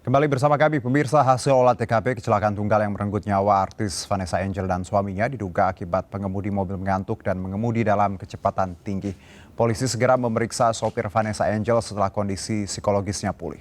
Kembali bersama kami, pemirsa, hasil olah TKP kecelakaan tunggal yang merenggut nyawa artis Vanessa Angel dan suaminya diduga akibat pengemudi mobil mengantuk dan mengemudi dalam kecepatan tinggi. Polisi segera memeriksa sopir Vanessa Angel setelah kondisi psikologisnya pulih.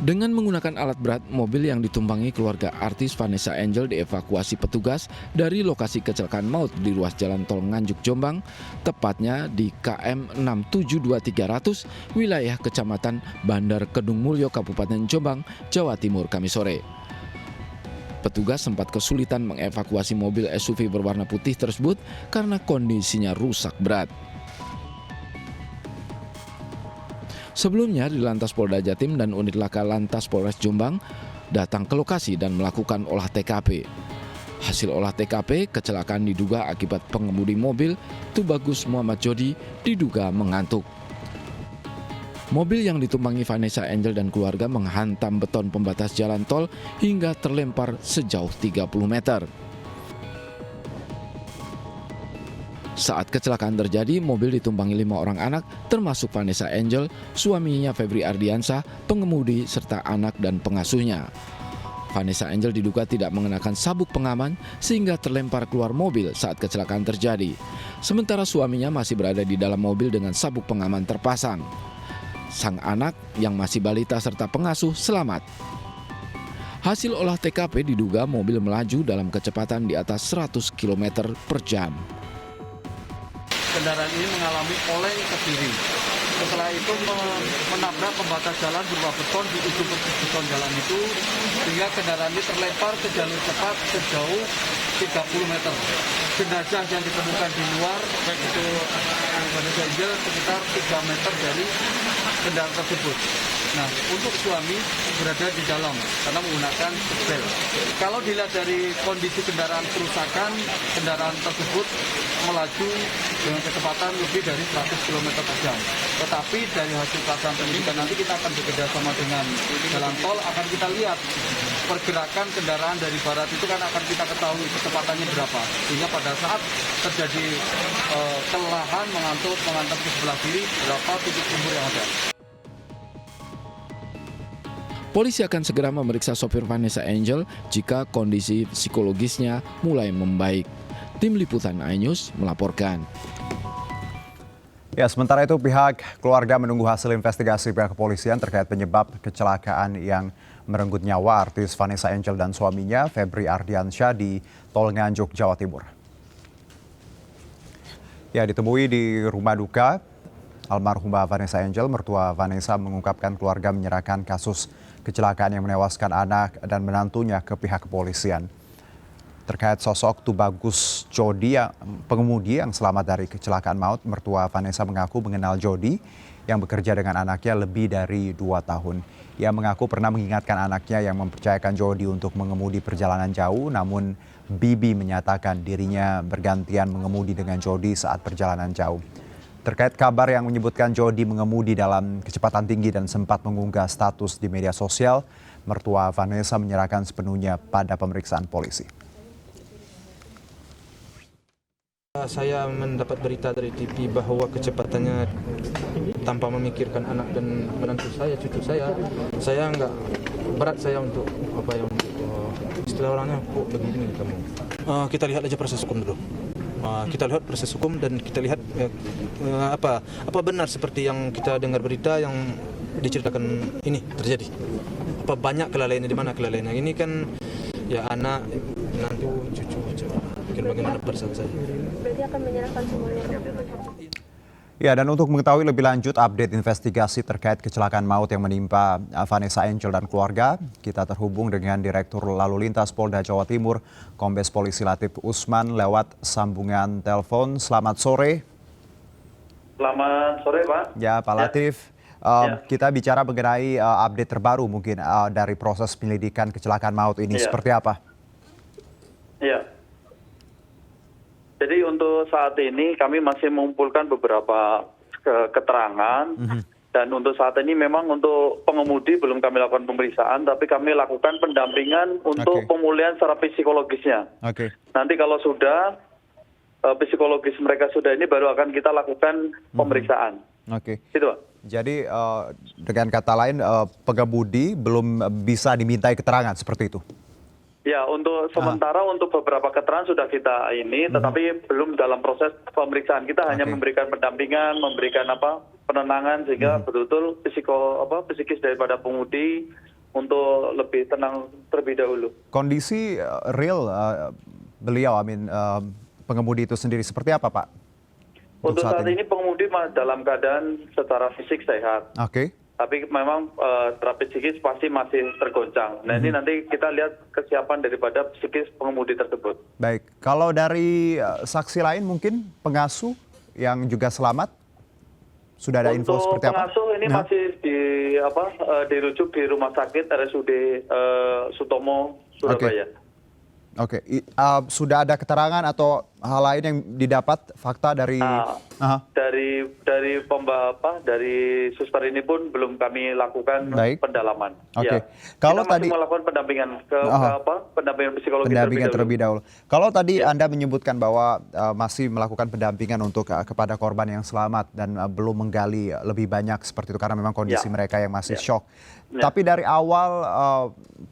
Dengan menggunakan alat berat, mobil yang ditumpangi keluarga artis Vanessa Angel dievakuasi petugas dari lokasi kecelakaan maut di ruas jalan tol Nganjuk Jombang, tepatnya di KM 672300, wilayah Kecamatan Bandar Kedung Mulyo, Kabupaten Jombang, Jawa Timur, Kamis sore. Petugas sempat kesulitan mengevakuasi mobil SUV berwarna putih tersebut karena kondisinya rusak berat. Sebelumnya, di Lantas Polda Jatim dan Unit Laka Lantas Polres Jombang datang ke lokasi dan melakukan olah TKP. Hasil olah TKP, kecelakaan diduga akibat pengemudi mobil Tubagus Muhammad Jody diduga mengantuk. Mobil yang ditumpangi Vanessa Angel dan keluarga menghantam beton pembatas jalan tol hingga terlempar sejauh 30 meter. Saat kecelakaan terjadi, mobil ditumpangi 5 orang anak, termasuk Vanessa Angel, suaminya Febri Ardiansyah, pengemudi, serta anak dan pengasuhnya. Vanessa Angel diduga tidak mengenakan sabuk pengaman sehingga terlempar keluar mobil saat kecelakaan terjadi. Sementara suaminya masih berada di dalam mobil dengan sabuk pengaman terpasang. Sang anak yang masih balita serta pengasuh selamat. Hasil olah TKP diduga mobil melaju dalam kecepatan di atas 100 km per jam. Kendaraan ini mengalami oleng ke kiri. Setelah itu menabrak pembatas jalan berupa beton di ujung beton jalan itu, sehingga kendaraan ini terlempar ke jalur cepat sejauh 30 meter. Jenazah yang ditemukan di luar, itu Vanessa Angel, sekitar 3 meter dari kendaraan tersebut. Nah, untuk suami berada di dalam karena menggunakan seatbelt. Kalau dilihat dari kondisi kendaraan kerusakan, kendaraan tersebut melaju dengan kecepatan lebih dari 100 km per jam. Tetapi dari hasil pelaksanaan penyelidikan nanti kita akan bekerja sama dengan jalan tol, akan kita lihat pergerakan kendaraan dari barat itu kan akan kita ketahui kecepatannya berapa. Sehingga pada saat terjadi kelelahan mengantuk ke sebelah kiri, berapa titik sumber yang ada. Polisi akan segera memeriksa sopir Vanessa Angel jika kondisi psikologisnya mulai membaik. Tim Liputan iNews melaporkan. Ya, sementara itu pihak keluarga menunggu hasil investigasi pihak kepolisian terkait penyebab kecelakaan yang merenggut nyawa artis Vanessa Angel dan suaminya Febri Ardiansyah di Tol Nganjuk, Jawa Timur. Ya, ditemui di rumah duka almarhumah Vanessa Angel, mertua Vanessa mengungkapkan keluarga menyerahkan kasus kecelakaan yang menewaskan anak dan menantunya ke pihak kepolisian. Terkait sosok Tubagus Jody, pengemudi yang selamat dari kecelakaan maut, mertua Vanessa mengaku mengenal Jody yang bekerja dengan anaknya lebih dari 2 tahun. Ia mengaku pernah mengingatkan anaknya yang mempercayakan Jody untuk mengemudi perjalanan jauh, namun Bibi menyatakan dirinya bergantian mengemudi dengan Jody saat perjalanan jauh. Terkait kabar yang menyebutkan Jody mengemudi dalam kecepatan tinggi dan sempat mengunggah status di media sosial, mertua Vanessa menyerahkan sepenuhnya pada pemeriksaan polisi. Saya mendapat berita dari TV bahwa kecepatannya tanpa memikirkan anak dan menantu saya, cucu saya nggak berat saya untuk istilah orangnya kok begini kamu. Kita lihat aja proses hukum dulu. Kita lihat proses hukum dan kita lihat apa benar seperti yang kita dengar berita yang diceritakan ini terjadi. Apa banyak kelalaiannya, di mana kelalaiannya? Ini kan ya anak, nanti cucu mungkin bagaimana perasaan saya. Berarti akan menyerahkan semuanya. Ya, dan untuk mengetahui lebih lanjut update investigasi terkait kecelakaan maut yang menimpa Vanessa Angel dan keluarga, kita terhubung dengan Direktur Lalu Lintas Polda Jawa Timur, Kombes Polisi Latif Usman lewat sambungan telepon. Selamat sore. Selamat sore, Pak. Ya, Pak Latif. Kita bicara mengenai update terbaru mungkin dari proses penyelidikan kecelakaan maut ini. Seperti apa? Iya. Jadi untuk saat ini kami masih mengumpulkan beberapa keterangan dan untuk saat ini memang untuk pengemudi belum kami lakukan pemeriksaan, tapi kami lakukan pendampingan untuk pemulihan secara psikologisnya. Nanti kalau sudah psikologis mereka sudah ini baru akan kita lakukan pemeriksaan. Oke. Gitu, Pak. Jadi dengan kata lain pengemudi belum bisa dimintai keterangan seperti itu. Ya, untuk sementara untuk beberapa keterangan sudah kita ini, tetapi belum dalam proses pemeriksaan. Kita hanya Oke. memberikan pendampingan, memberikan penenangan sehingga betul-betul psikis daripada pengemudi untuk lebih tenang terlebih dahulu. Kondisi real beliau, pengemudi itu sendiri seperti apa, Pak? Untuk saat ini pengemudi dalam keadaan secara fisik sehat. Oke. Tapi memang secara psikis pasti masih tergoncang. Nah ini nanti kita lihat kesiapan daripada psikis pengemudi tersebut. Baik, kalau dari saksi lain mungkin pengasuh yang juga selamat, sudah ada info Untuk seperti apa? pengasuh ini masih dirujuk di rumah sakit RSUD Sutomo Surabaya. Oke, sudah ada keterangan atau hal lain yang didapat fakta dari dari suster ini pun belum kami lakukan Baik. pendalaman. Oke. Ya. Kalau kita masih tadi melakukan pendampingan pendampingan psikologi terlebih dahulu. Kalau tadi Ya. Anda menyebutkan bahwa masih melakukan pendampingan untuk kepada korban yang selamat dan belum menggali lebih banyak seperti itu karena memang kondisi Ya. mereka yang masih Ya. shock. Ya. Tapi dari awal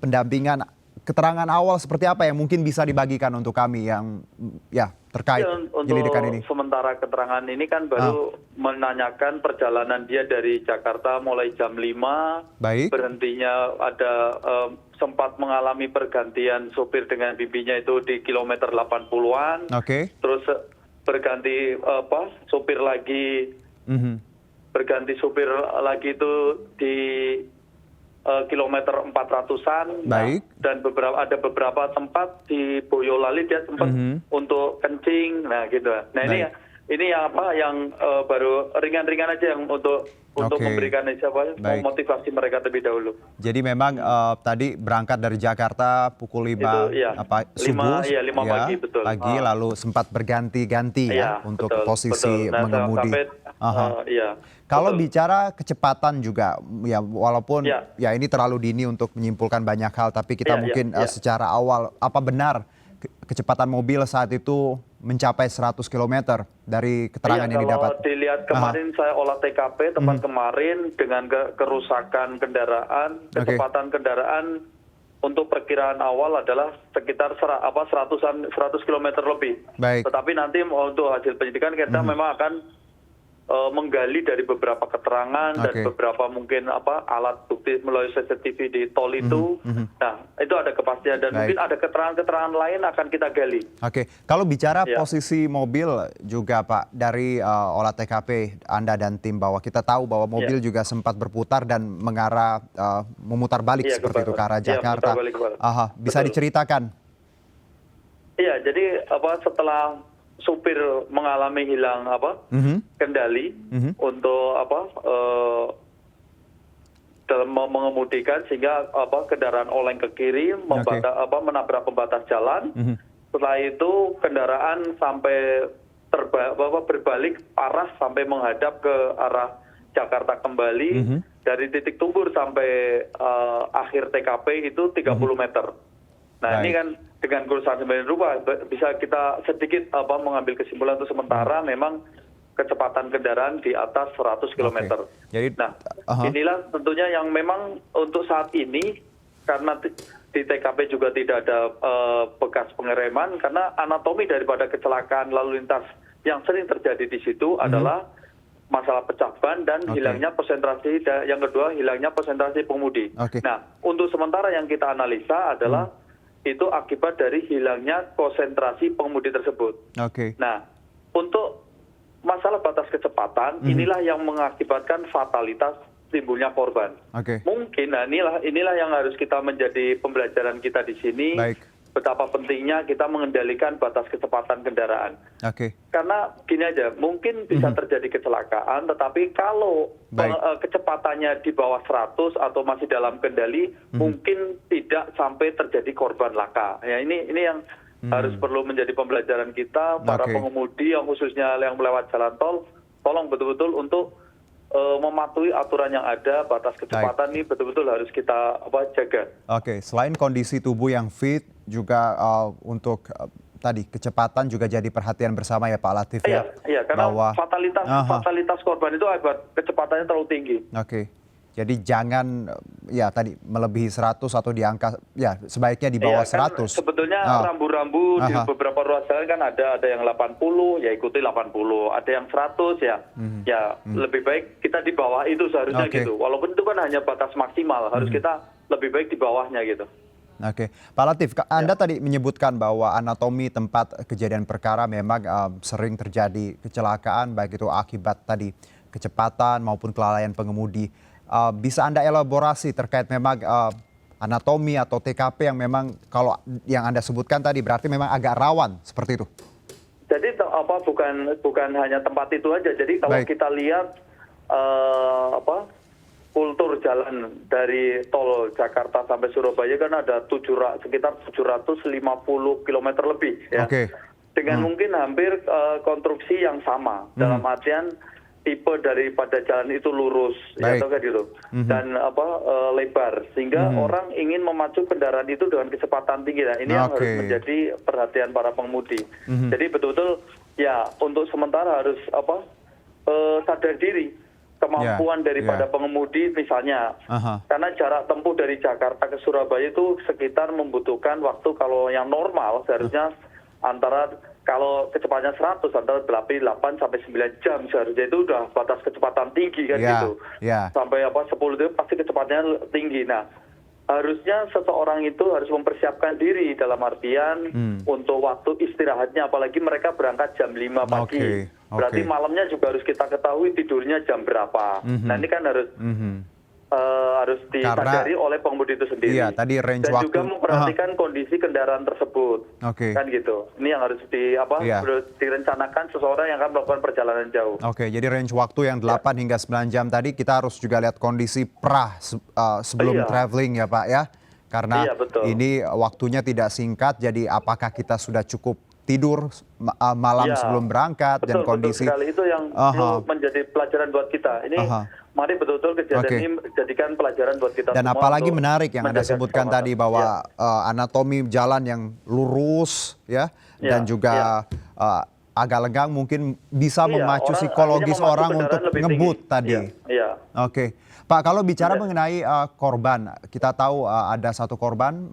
pendampingan, keterangan awal seperti apa yang mungkin bisa dibagikan untuk kami yang terkait penyelidikan ini? Untuk sementara keterangan ini kan baru menanyakan perjalanan dia dari Jakarta mulai jam 5. Baik. Berhentinya ada sempat mengalami pergantian sopir dengan bibinya itu di kilometer 80-an. Oke. Terus berganti sopir lagi. Berganti sopir lagi itu di kilometer 400-an. Baik. Dan ada beberapa tempat di Boyolali dia sempat untuk kencing, nah gitu. Nah ini yang baru ringan-ringan aja yang untuk Oke. memberikan Baik. motivasi mereka terlebih dahulu. Jadi memang tadi berangkat dari Jakarta pukul 5 Itu, iya. subuh, 5 pagi, betul. lalu sempat berganti-ganti Iya, untuk betul, posisi betul. Nah, mengemudi. iya. Kalau betul. bicara kecepatan juga, ya walaupun Ya. ya ini terlalu dini untuk menyimpulkan banyak hal, tapi kita Ya, mungkin ya. secara awal, apa benar kecepatan mobil saat itu mencapai 100 km dari keterangan yang didapat? Kalau dilihat kemarin saya olah TKP tepat kemarin dengan kerusakan kendaraan, kecepatan kendaraan untuk perkiraan awal adalah sekitar 100 km lebih. Baik. Tetapi nanti untuk hasil penyidikan kita memang akan menggali dari beberapa keterangan dan Oke. beberapa mungkin alat bukti melalui CCTV di tol itu. Nah, itu ada kepastian dan Baik. mungkin ada keterangan-keterangan lain akan kita gali. Oke, kalau bicara Ya. posisi mobil juga Pak, dari olah TKP Anda dan tim bahwa kita tahu bahwa mobil juga sempat berputar dan mengarah memutar balik Iya, seperti itu ke arah Iya, Jakarta. memutar balik ke barat. Bisa Betul. diceritakan? Iya, jadi setelah supir mengalami hilang kendali untuk dalam mengemudikan sehingga kendaraan oleng ke kiri menabrak pembatas jalan. Setelah itu kendaraan sampai berbalik arah sampai menghadap ke arah Jakarta kembali. Dari titik Tumbur sampai akhir TKP itu 30 meter. Nah, ini kan dengan kerusakan sembilan rupa bisa kita sedikit mengambil kesimpulan untuk sementara memang kecepatan kendaraan di atas 100 km. Jadi, nah, inilah tentunya yang memang untuk saat ini karena di TKP juga tidak ada bekas pengereman karena anatomi daripada kecelakaan lalu lintas yang sering terjadi di situ adalah masalah pecah ban dan hilangnya konsentrasi, yang kedua hilangnya konsentrasi pengemudi. Nah, untuk sementara yang kita analisa adalah itu akibat dari hilangnya konsentrasi pengemudi tersebut. Nah, untuk masalah batas kecepatan, inilah yang mengakibatkan fatalitas timbulnya korban. Mungkin, nah inilah yang harus kita menjadi pembelajaran kita di sini. Betapa pentingnya kita mengendalikan batas kecepatan kendaraan. Karena gini aja, mungkin bisa terjadi kecelakaan, tetapi kalau kecepatannya di bawah 100 atau masih dalam kendali, mungkin tidak sampai terjadi korban laka. Ya, ini yang harus perlu menjadi pembelajaran kita, para pengemudi yang khususnya yang melewat jalan tol, tolong betul-betul untuk mematuhi aturan yang ada, batas kecepatan ini betul-betul harus kita jaga. Selain kondisi tubuh yang fit, juga untuk tadi kecepatan juga jadi perhatian bersama ya Pak Latif ya. Iya, karena bahwa fatalitas korban itu akibat kecepatannya terlalu tinggi. Oke. Jadi jangan ya tadi melebihi 100 atau di angka ya sebaiknya di bawah Iya, 100. Sebetulnya rambu-rambu di beberapa ruas jalan kan ada yang 80 ya ikuti 80, ada yang 100 ya. Ya lebih baik kita di bawah itu seharusnya gitu. Walaupun itu kan hanya batas maksimal, harus kita lebih baik di bawahnya gitu. Oke, Pak Latif, Anda tadi menyebutkan bahwa anatomi tempat kejadian perkara memang sering terjadi kecelakaan, baik itu akibat tadi kecepatan maupun kelalaian pengemudi. Bisa Anda elaborasi terkait memang anatomi atau TKP yang memang kalau yang Anda sebutkan tadi berarti memang agak rawan seperti itu? Jadi bukan hanya tempat itu aja. Jadi kalau kita lihat kultur jalan dari tol Jakarta sampai Surabaya kan ada sekitar 750 km lebih ya. Dengan mungkin hampir konstruksi yang sama dalam artian tipe daripada jalan itu lurus ya atau kayak gitu dan lebar sehingga orang ingin memacu kendaraan itu dengan kecepatan tinggi. Nah, ini yang harus menjadi perhatian para pengemudi. Jadi betul-betul ya untuk sementara harus sadar diri kemampuan daripada pengemudi misalnya. Karena jarak tempuh dari Jakarta ke Surabaya itu sekitar membutuhkan waktu kalau yang normal seharusnya antara kalau kecepatannya 100 antara 8 sampai 9 jam seharusnya itu udah batas kecepatan tinggi kan gitu. Sampai 10 itu pasti kecepatannya tinggi. Nah, harusnya seseorang itu harus mempersiapkan diri dalam artian untuk waktu istirahatnya, apalagi mereka berangkat jam 5 pagi. Berarti malamnya juga harus kita ketahui tidurnya jam berapa. Nah ini kan harus disadari oleh pengemudi itu sendiri. Iya, tadi range dan waktu. juga memperhatikan kondisi kendaraan tersebut. Kan gitu. Ini yang harus direncanakan seseorang yang akan melakukan perjalanan jauh. Jadi range waktu yang 8 hingga 9 jam tadi kita harus juga lihat kondisi sebelum traveling ya Pak ya. Karena ini waktunya tidak singkat, jadi apakah kita sudah cukup tidur malam sebelum berangkat dan kondisi. Betul sekali, itu yang perlu menjadi pelajaran buat kita. Ini mari betul-betul kejadian ini jadikan pelajaran buat kita dan semua. Dan apalagi menarik yang Anda sebutkan tadi bahwa anatomi jalan yang lurus ya dan juga agak lenggang mungkin bisa memacu psikologis orang untuk ngebut tadi. Pak, kalau bicara mengenai korban, kita tahu ada satu korban,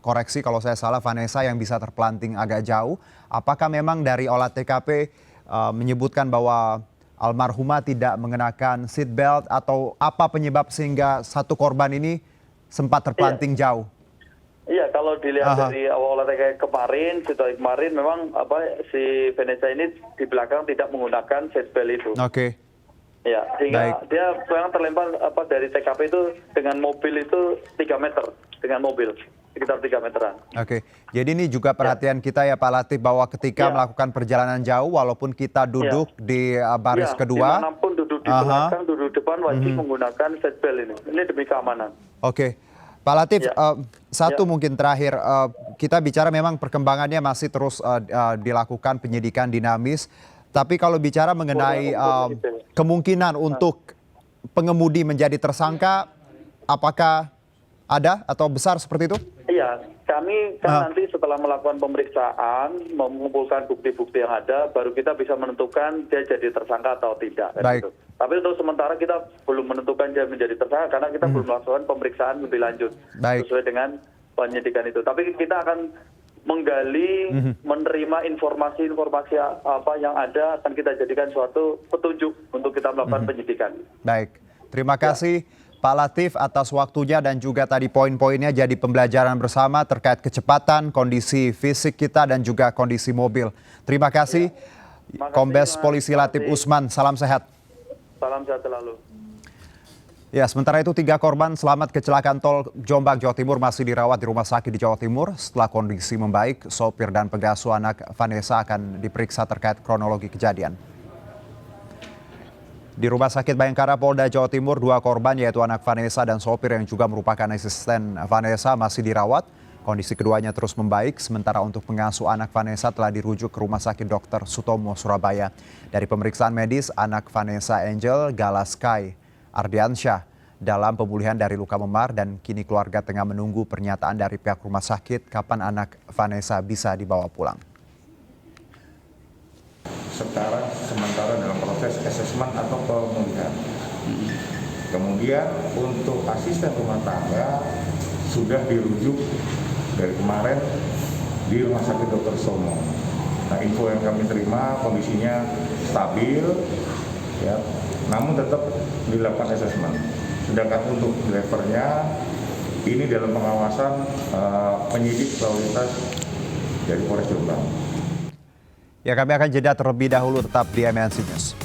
koreksi kalau saya salah, Vanessa yang bisa terpelanting agak jauh. Apakah memang dari olah TKP menyebutkan bahwa almarhumah tidak mengenakan seat belt atau apa penyebab sehingga satu korban ini sempat terpelanting jauh? Iya, kalau dilihat dari olah TKP kemarin, situasi kemarin memang si Vanessa ini di belakang tidak menggunakan seat belt itu. Ya, sehingga dia memang terlempar dari TKP itu dengan mobil itu 3 meter, dengan mobil sekitar 3 meteran. Jadi ini juga perhatian kita ya Pak Latif bahwa ketika melakukan perjalanan jauh walaupun kita duduk di baris kedua, dimanapun duduk di belakang, duduk depan wajib menggunakan seat belt ini. Ini demi keamanan. Pak Latif, satu mungkin terakhir, kita bicara memang perkembangannya masih terus dilakukan penyidikan dinamis. Tapi kalau bicara mengenai kemungkinan untuk pengemudi menjadi tersangka, apakah ada atau besar seperti itu? Iya, kami kan nanti setelah melakukan pemeriksaan, mengumpulkan bukti-bukti yang ada, baru kita bisa menentukan dia jadi tersangka atau tidak. Gitu. Tapi untuk sementara kita belum menentukan dia menjadi tersangka karena kita belum melakukan pemeriksaan lebih lanjut sesuai dengan penyidikan itu. Tapi kita akan menggali, menerima informasi-informasi apa yang ada, akan kita jadikan suatu petunjuk untuk kita melakukan penyidikan. Terima kasih Pak Latif atas waktunya dan juga tadi poin-poinnya jadi pembelajaran bersama terkait kecepatan, kondisi fisik kita dan juga kondisi mobil. Terima kasih Kombes Polisi Latif Usman, salam sehat. Salam sehat selalu. Ya, sementara itu 3 korban selamat kecelakaan tol Jombang, Jawa Timur masih dirawat di rumah sakit di Jawa Timur. Setelah kondisi membaik, sopir dan pengasuh anak Vanessa akan diperiksa terkait kronologi kejadian. Di Rumah Sakit Bayangkara Polda Jawa Timur, 2 korban yaitu anak Vanessa dan sopir yang juga merupakan asisten Vanessa masih dirawat. Kondisi keduanya terus membaik, sementara untuk pengasuh anak Vanessa telah dirujuk ke Rumah Sakit Dr. Sutomo, Surabaya. Dari pemeriksaan medis, anak Vanessa Angel Galaskai Ardiansyah dalam pemulihan dari luka memar dan kini keluarga tengah menunggu pernyataan dari pihak rumah sakit kapan anak Vanessa bisa dibawa pulang. Sekarang sementara dalam proses asesmen atau pemulihan. Kemudian untuk asisten rumah tangga sudah dirujuk dari kemarin di Rumah Sakit Dr. Somo. Nah, info yang kami terima kondisinya stabil, ya, namun tetap dilakukan asesmen. Sedangkan untuk drivernya ini dalam pengawasan penyidik lalu lintas dari Polres Jombang. Ya, kami akan jeda terlebih dahulu, tetap di MNC News.